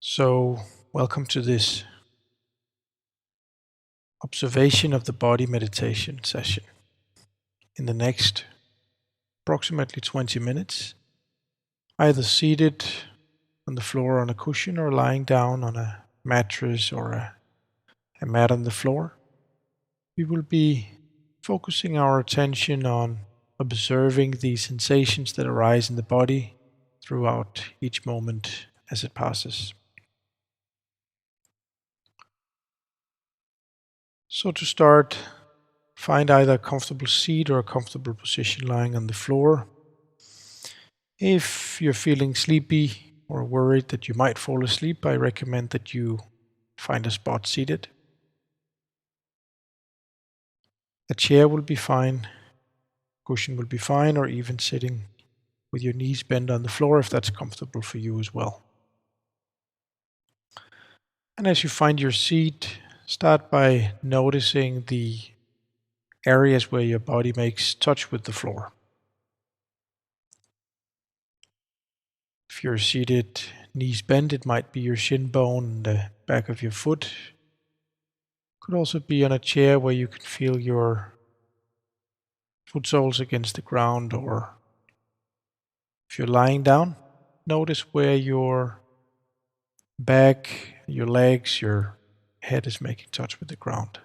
So, welcome to this observation of the body meditation session. In the next approximately 20 minutes, either seated on the floor on a cushion or lying down on a mattress or a mat on the floor, we will be focusing our attention on observing the sensations that arise in the body throughout each moment as it passes. So to start, find either a comfortable seat or a comfortable position lying on the floor. If you're feeling sleepy or worried that you might fall asleep, I recommend that you find a spot seated. A chair will be fine, cushion will be fine, or even sitting with your knees bent on the floor if that's comfortable for you as well. And as you find your seat, start by noticing the areas where your body makes touch with the floor. If you're seated knees bent, it might be your shin bone and the back of your foot. Could also be on a chair where you can feel your foot soles against the ground, or if you're lying down, notice where your back, your legs, your head is making touch with the ground.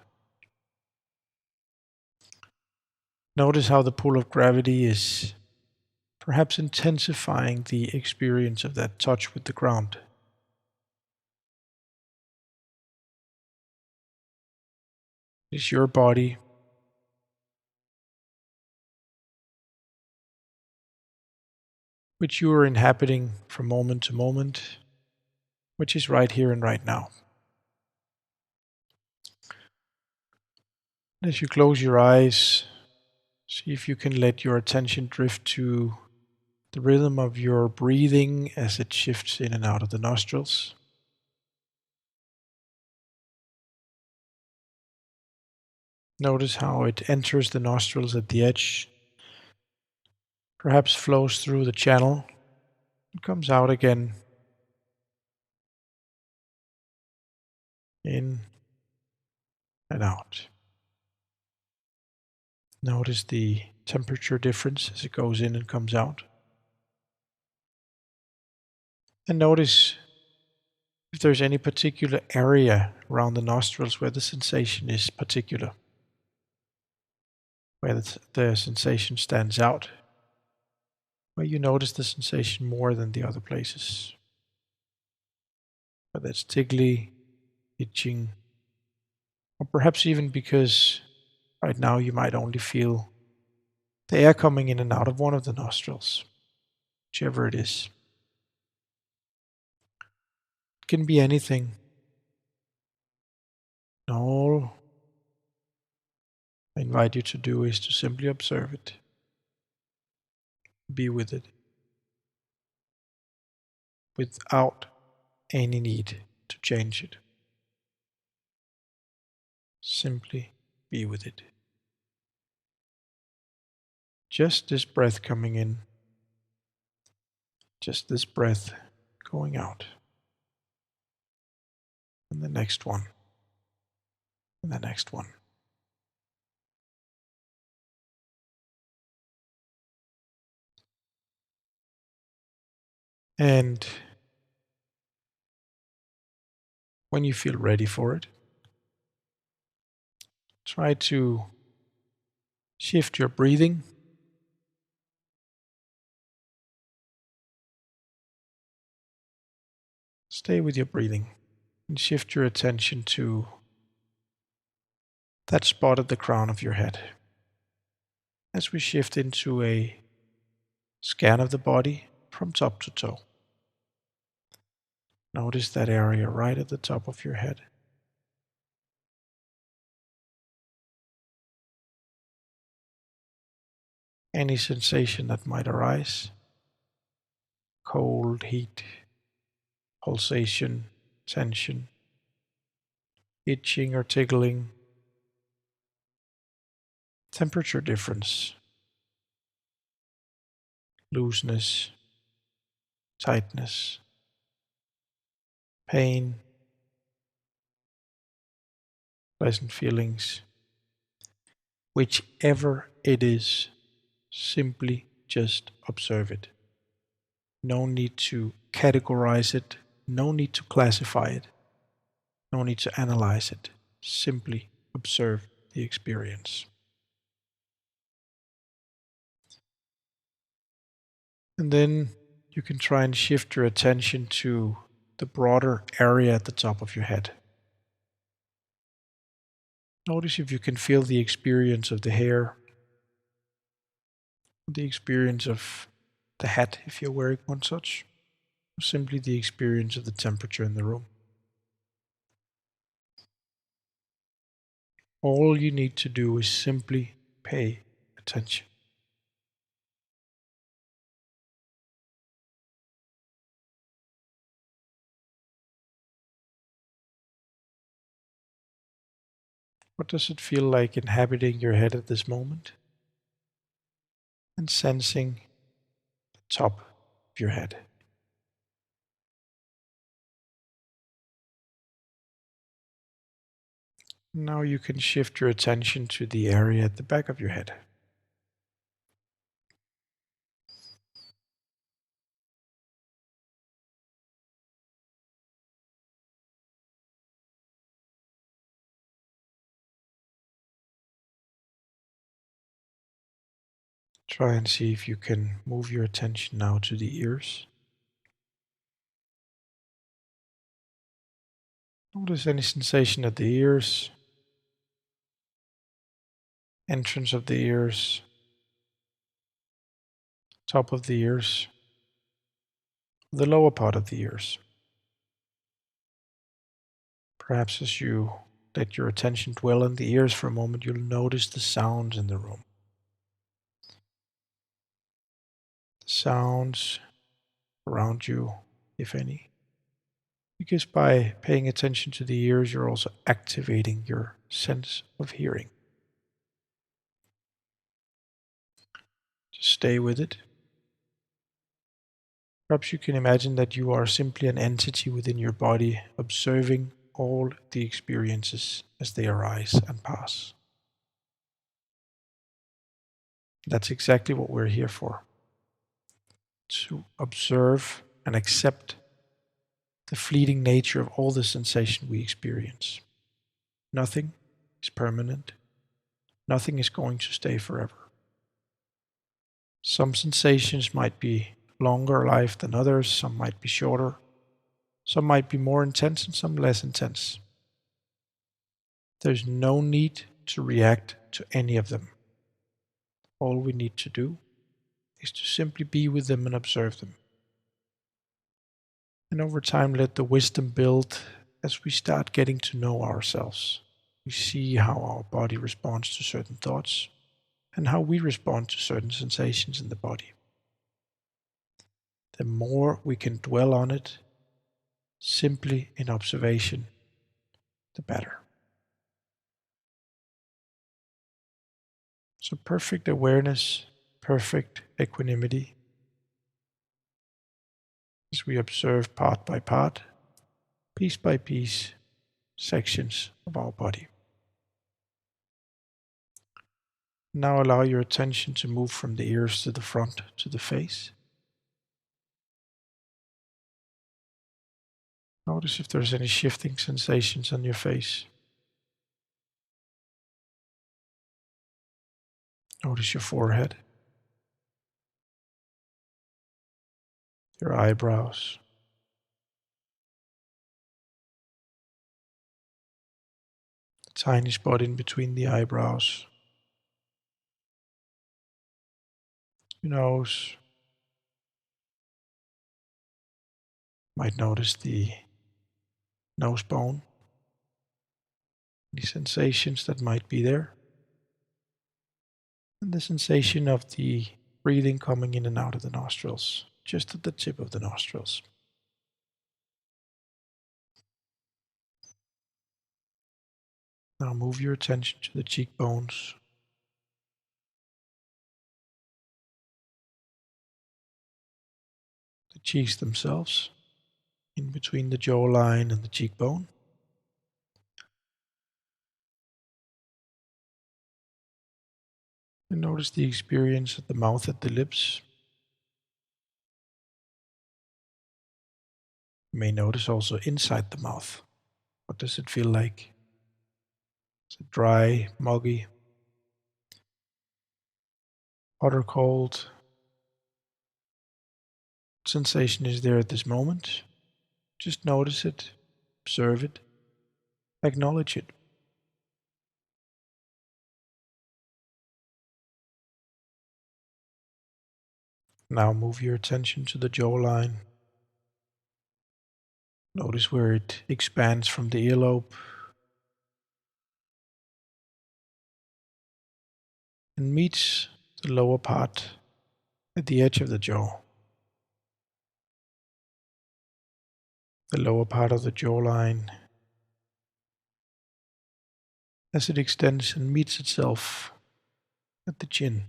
Notice how the pull of gravity is perhaps intensifying the experience of that touch with the ground. It is your body, which you are inhabiting from moment to moment, which is right here and right now. As you close your eyes, see if you can let your attention drift to the rhythm of your breathing as it shifts in and out of the nostrils. Notice how it enters the nostrils at the edge, perhaps flows through the channel, and comes out again, in and out. Notice the temperature difference as it goes in and comes out. And notice if there's any particular area around the nostrils where the sensation is particular, where the sensation stands out, where you notice the sensation more than the other places. Whether it's tickly, itching, or perhaps even because right now you might only feel the air coming in and out of one of the nostrils, whichever it is. It can be anything. All I invite you to do is to simply observe it. Be with it without any need to change it. Simply be with it. Just this breath coming in, just this breath going out. And the next one, and the next one. And when you feel ready for it, try to shift your breathing. Stay with your breathing and shift your attention to that spot at the crown of your head. As we shift into a scan of the body from top to toe. Notice that area right at the top of your head. Any sensation that might arise, cold, heat, pulsation, tension, itching or tickling, temperature difference, looseness, tightness, pain, pleasant feelings, whichever it is, simply just observe it. No need to categorize it, no need to classify it, no need to analyze it. Simply observe the experience. And then you can try and shift your attention to the broader area at the top of your head. Notice if you can feel the experience of the hair, the experience of the hat if you're wearing one such, or simply the experience of the temperature in the room. All you need to do is simply pay attention. What does it feel like inhabiting your head at this moment? And sensing the top of your head. Now you can shift your attention to the area at the back of your head. Try and see if you can move your attention now to the ears. Notice any sensation at the ears, entrance of the ears, top of the ears, the lower part of the ears. Perhaps as you let your attention dwell on the ears for a moment, you'll notice the sounds in the room. The sounds around you, if any. Because by paying attention to the ears, you're also activating your sense of hearing. Just stay with it. Perhaps you can imagine that you are simply an entity within your body, observing all the experiences as they arise and pass. That's exactly what we're here for. To observe and accept the fleeting nature of all the sensation we experience. Nothing is permanent. Nothing is going to stay forever. Some sensations might be longer life than others, some might be shorter, some might be more intense and some less intense. There's no need to react to any of them. All we need to do is to simply be with them and observe them. And over time, let the wisdom build as we start getting to know ourselves. We see how our body responds to certain thoughts and how we respond to certain sensations in the body. The more we can dwell on it, simply in observation, the better. So perfect awareness, perfect equanimity, as we observe part by part, piece by piece, sections of our body. Now allow your attention to move from the ears to the front, to the face. Notice if there's any shifting sensations on your face. Notice your forehead, your eyebrows, the tiny spot in between the eyebrows, your nose. Might notice the nose bone, any sensations that might be there, and the sensation of the breathing coming in and out of the nostrils, just at the tip of the nostrils. Now move your attention to the cheekbones, the cheeks themselves, in between the jawline and the cheekbone. And notice the experience at the mouth, at the lips. You may notice also inside the mouth. What does it feel like? Is it dry, muggy, hot or cold? What sensation is there at this moment? Just notice it, observe it, acknowledge it. Now move your attention to the jawline. Notice where it expands from the earlobe and meets the lower part at the edge of the jaw. The lower part of the jawline as it extends and meets itself at the chin.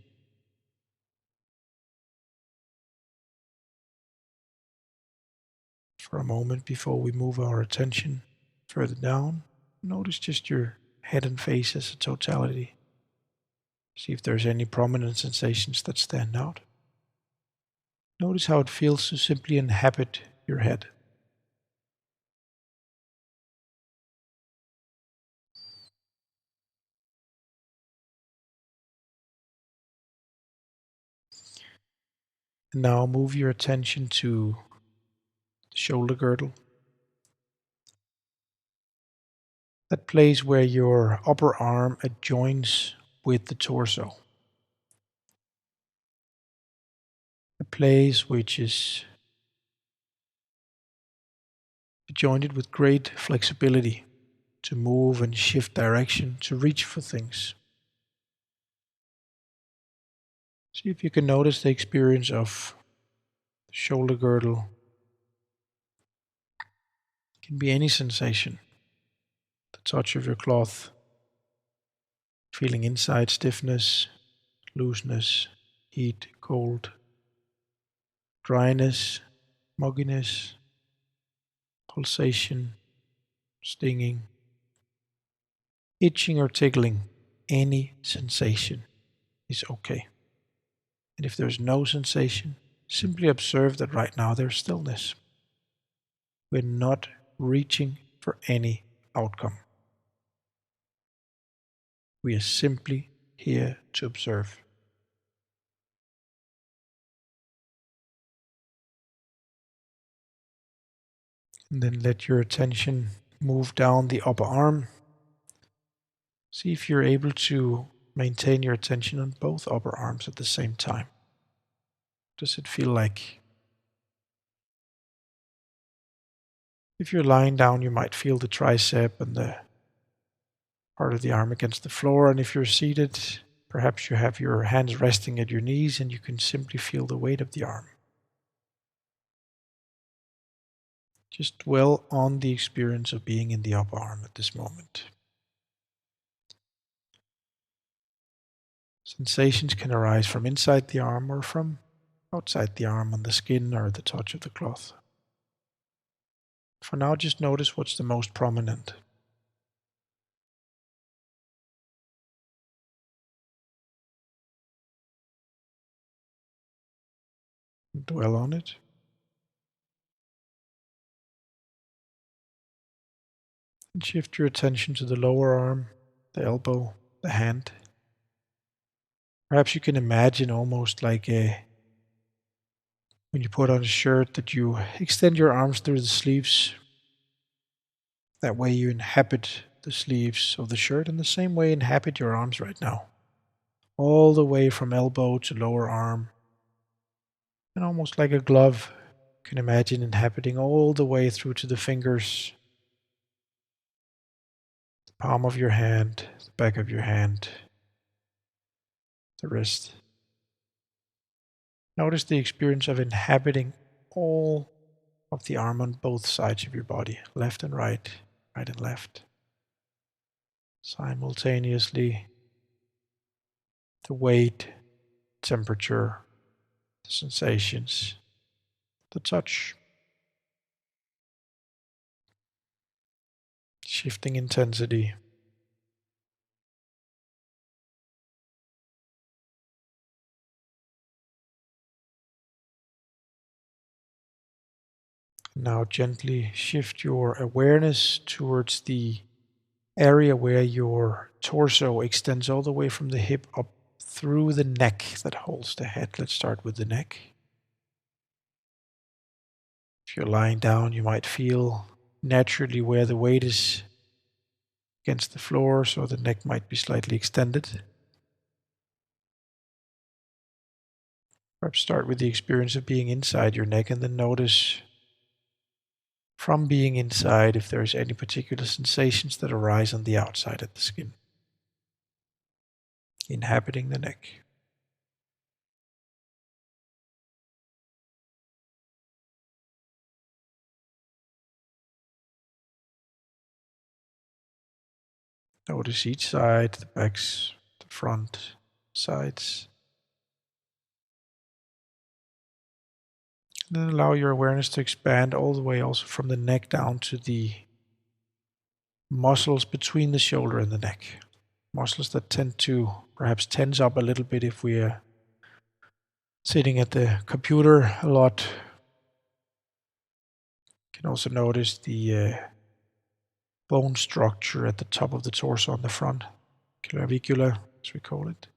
For a moment before we move our attention further down, notice just your head and face as a totality. See if there's any prominent sensations that stand out. Notice how it feels to simply inhabit your head. And now move your attention to the shoulder girdle. That place where your upper arm adjoins with the torso. A place which is adjoined with great flexibility to move and shift direction, to reach for things. See if you can notice the experience of the shoulder girdle. It can be any sensation. The touch of your cloth, feeling inside stiffness, looseness, heat, cold, dryness, mugginess, pulsation, stinging, itching or tickling. Any sensation is okay. And if there's no sensation, simply observe that right now there's stillness. We're not reaching for any outcome. We are simply here to observe. And then let your attention move down the upper arm. See if you're able to maintain your attention on both upper arms at the same time. Does it feel like? If you're lying down, you might feel the tricep and the part of the arm against the floor. And if you're seated, perhaps you have your hands resting at your knees and you can simply feel the weight of the arm. Just dwell on the experience of being in the upper arm at this moment. Sensations can arise from inside the arm or from outside the arm on the skin or the touch of the cloth. For now, just notice what's the most prominent. Dwell on it. And shift your attention to the lower arm, the elbow, the hand. Perhaps you can imagine almost like when you put on a shirt that you extend your arms through the sleeves. That way you inhabit the sleeves of the shirt, and the same way inhabit your arms right now. All the way from elbow to lower arm. And almost like a glove, you can imagine inhabiting all the way through to the fingers, the palm of your hand, the back of your hand, the wrist. Notice the experience of inhabiting all of the arm on both sides of your body, left and right, right and left. Simultaneously, the weight, temperature, the sensations, the touch. shifting intensity. Now gently shift your awareness towards the area where your torso extends all the way from the hip up through the neck that holds the head. Let's start with the neck. If you're lying down, you might feel naturally where the weight is against the floor, so the neck might be slightly extended. Perhaps start with the experience of being inside your neck and then notice from being inside if there's any particular sensations that arise on the outside of the skin, inhabiting the neck. Notice each side, the backs, the front, sides. And then allow your awareness to expand all the way also from the neck down to the muscles between the shoulder and the neck. Muscles that tend to perhaps tense up a little bit if we're sitting at the computer a lot. You can also notice the bone structure at the top of the torso on the front, clavicula, as we call it.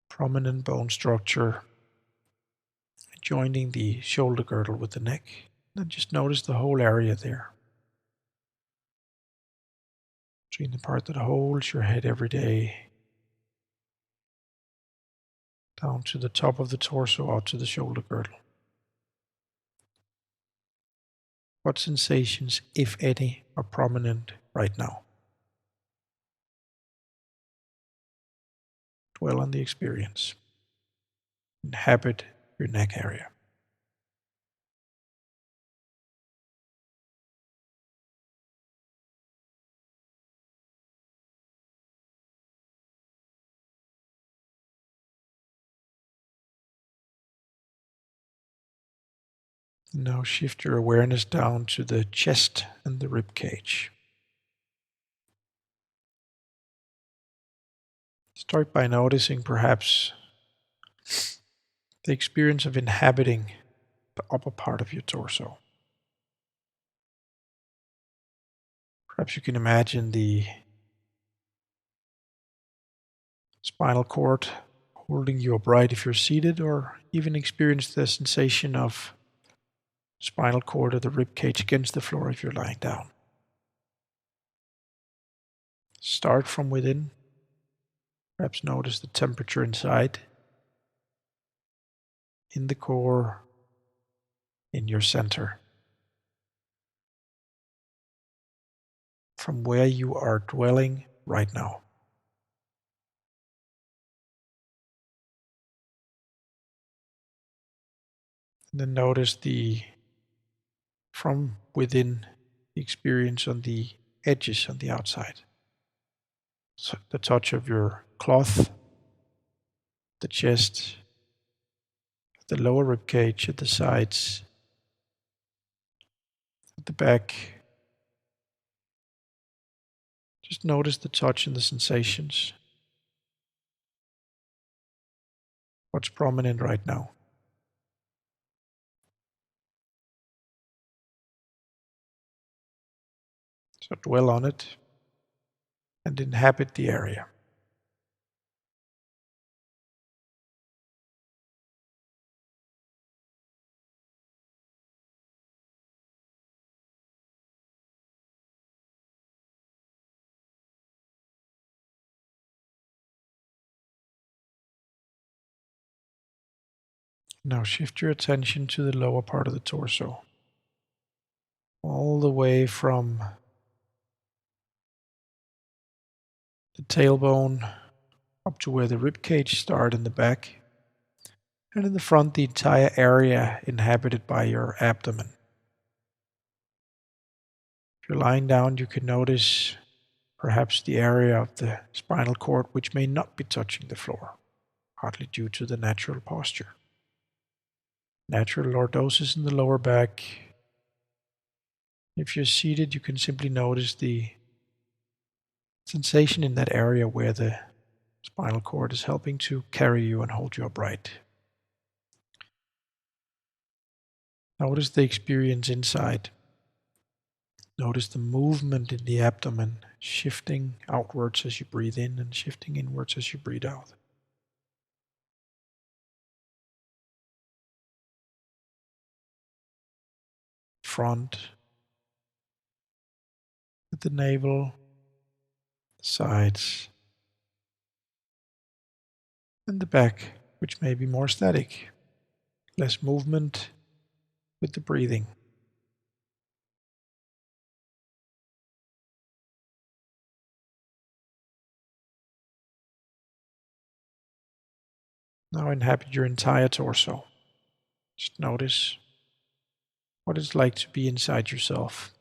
Prominent bone structure joining the shoulder girdle with the neck. And just notice the whole area there. Between the part that holds your head every day, down to the top of the torso, out to the shoulder girdle. What sensations, if any, are prominent right now? Dwell on the experience. Inhabit your neck area. Now shift your awareness down to the chest and the rib cage. Start by noticing perhaps the experience of inhabiting the upper part of your torso. Perhaps you can imagine the spinal cord holding you upright if you're seated, or even experience the sensation of spinal cord or the rib cage against the floor if you're lying down. Start from within. Perhaps notice the temperature inside, in the core, in your center. From where you are dwelling right now. And then notice from within the experience on the edges on the outside. So the touch of your cloth, the chest, the lower rib cage, at the sides, at the back. Just notice the touch and the sensations. What's prominent right now? So dwell on it and inhabit the area. Now shift your attention to the lower part of the torso. All the way from the tailbone up to where the rib cage starts in the back. And in the front, the entire area inhabited by your abdomen. If you're lying down, you can notice perhaps the area of the spinal cord which may not be touching the floor, partly due to the natural posture. Natural lordosis in the lower back, If you're seated, you can simply notice the sensation in that area where the spinal cord is helping to carry you and hold you upright. Notice the experience inside. Notice the movement in the abdomen, shifting outwards as you breathe in and shifting inwards as you breathe out. Front, at the navel, sides, and the back, which may be more static, less movement with the breathing. Now inhabit your entire torso. Just notice what it's like to be inside yourself.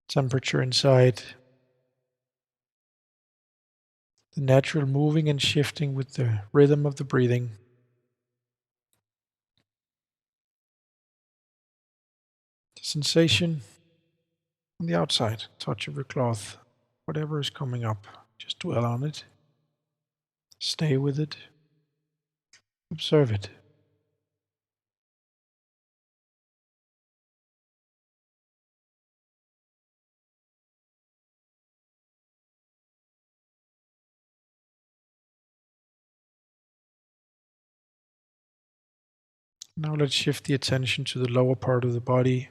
Temperature inside, the natural moving and shifting with the rhythm of the breathing. The sensation on the outside, touch of your cloth, whatever is coming up, just dwell on it. Stay with it. Observe it. Now let's shift the attention to the lower part of the body.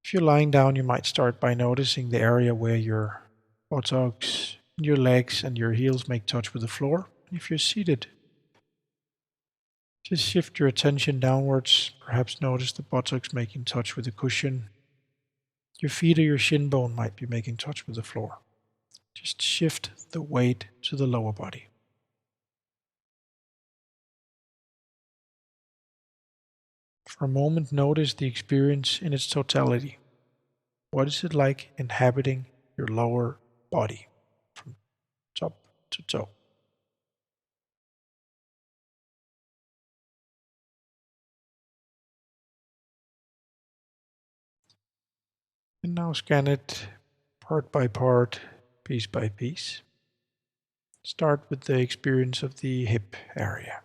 If you're lying down, you might start by noticing the area where your buttocks, your legs, and your heels make touch with the floor. If you're seated, just shift your attention downwards. Perhaps notice the buttocks making touch with the cushion. Your feet or your shin bone might be making touch with the floor. Just shift the weight to the lower body. For a moment, notice the experience in its totality. What is it like inhabiting your lower body from top to toe? And now scan it part by part, piece by piece. Start with the experience of the hip area.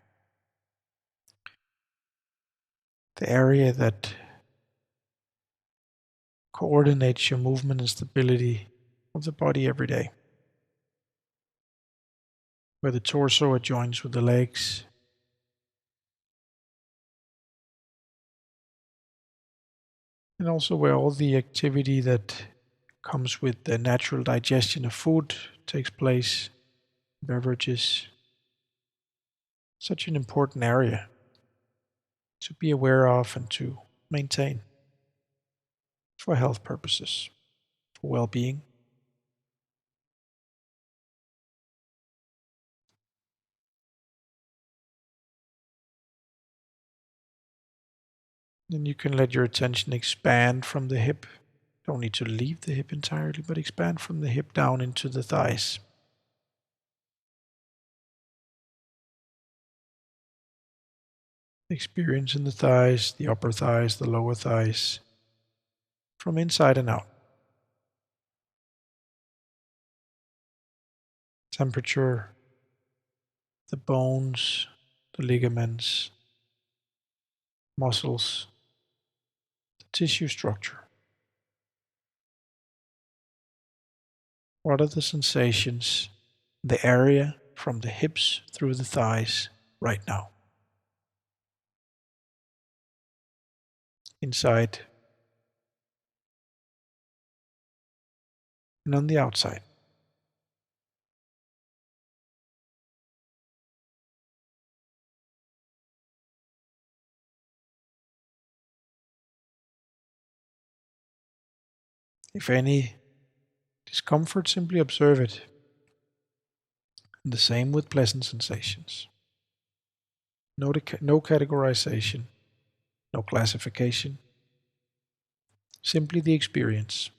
The area that coordinates your movement and stability of the body every day. Where the torso adjoins with the legs. And also where all the activity that comes with the natural digestion of food takes place, beverages. Such an important area to be aware of and to maintain for health purposes, for well-being. Then you can let your attention expand from the hip. Don't need to leave the hip entirely, but expand from the hip down into the thighs. Experience in the thighs, the upper thighs, the lower thighs, from inside and out. Temperature, the bones, the ligaments, muscles, the tissue structure. What are the sensations, the area from the hips through the thighs right now? Inside and on the outside. If any discomfort, simply observe it. And the same with pleasant sensations. No categorization, no classification, simply the experience.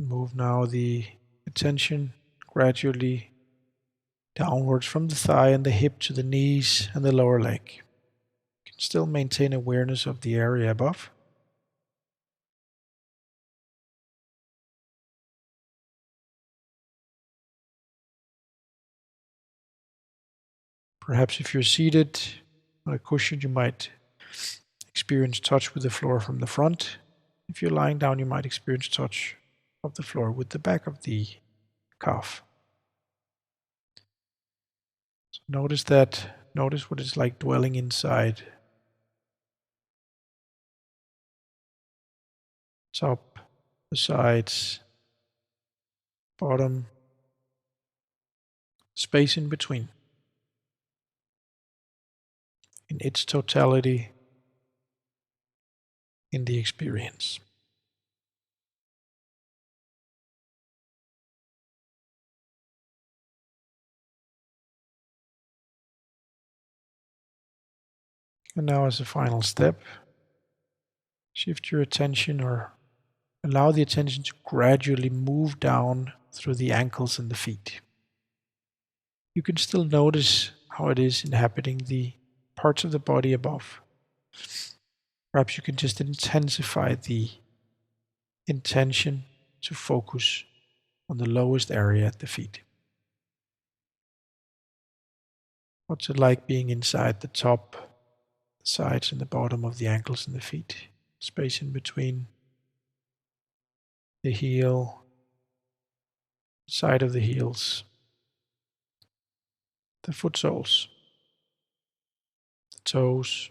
Move now the attention gradually downwards from the thigh and the hip to the knees and the lower leg. You can still maintain awareness of the area above. Perhaps if you're seated on a cushion, you might experience touch with the floor from the front. If you're lying down, you might experience touch of the floor with the back of the calf. So notice that. Notice what it's like dwelling inside. Top, the sides, bottom, space in between. In its totality, in the experience. And now as a final step, shift your attention or allow the attention to gradually move down through the ankles and the feet. You can still notice how it is inhabiting the parts of the body above. Perhaps you can just intensify the intention to focus on the lowest area at the feet. What's it like being inside the top, the sides and the bottom of the ankles and the feet? Space in between the heel, side of the heels, the foot soles, the toes,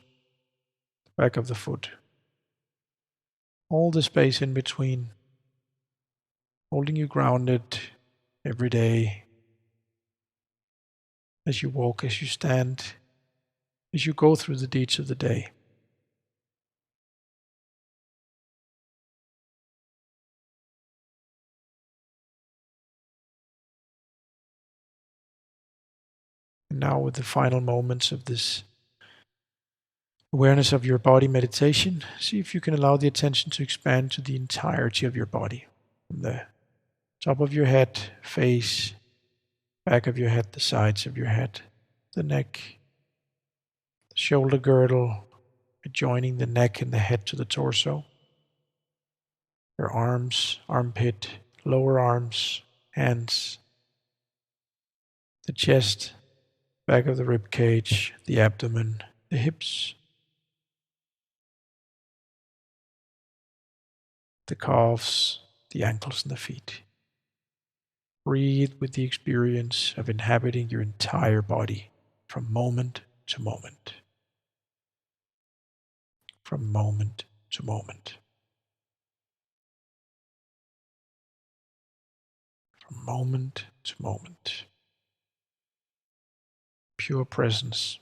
the back of the foot. All the space in between, holding you grounded every day as you walk, as you stand, as you go through the deeds of the day. And now with the final moments of this awareness of your body meditation, see if you can allow the attention to expand to the entirety of your body. From the top of your head, face, back of your head, the sides of your head, the neck, the shoulder girdle, adjoining the neck and the head to the torso. Your arms, armpit, lower arms, hands, the chest, back of the rib cage, the abdomen, the hips, the calves, the ankles and the feet. Breathe with the experience of inhabiting your entire body from moment to moment. From moment to moment. From moment to moment. Pure presence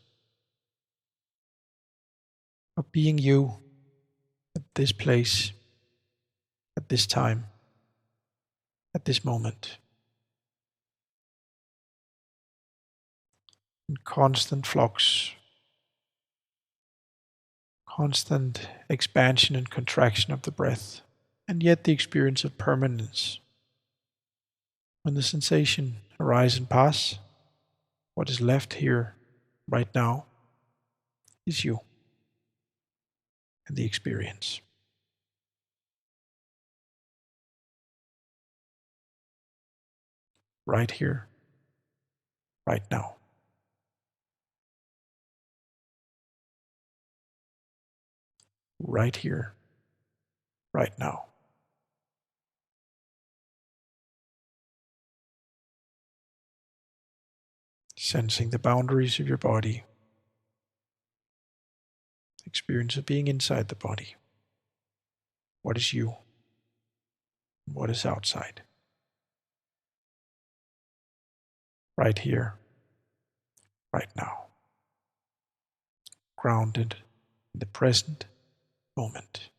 of being you at this place, at this time, at this moment. In constant flux, constant expansion and contraction of the breath, and yet the experience of permanence. When the sensation arise and pass, what is left here right now is you and the experience. Right here, right now. Right here, right now. Sensing the boundaries of your body. Experience of being inside the body. What is you? What is outside? Right here, right now. Grounded in the present moment.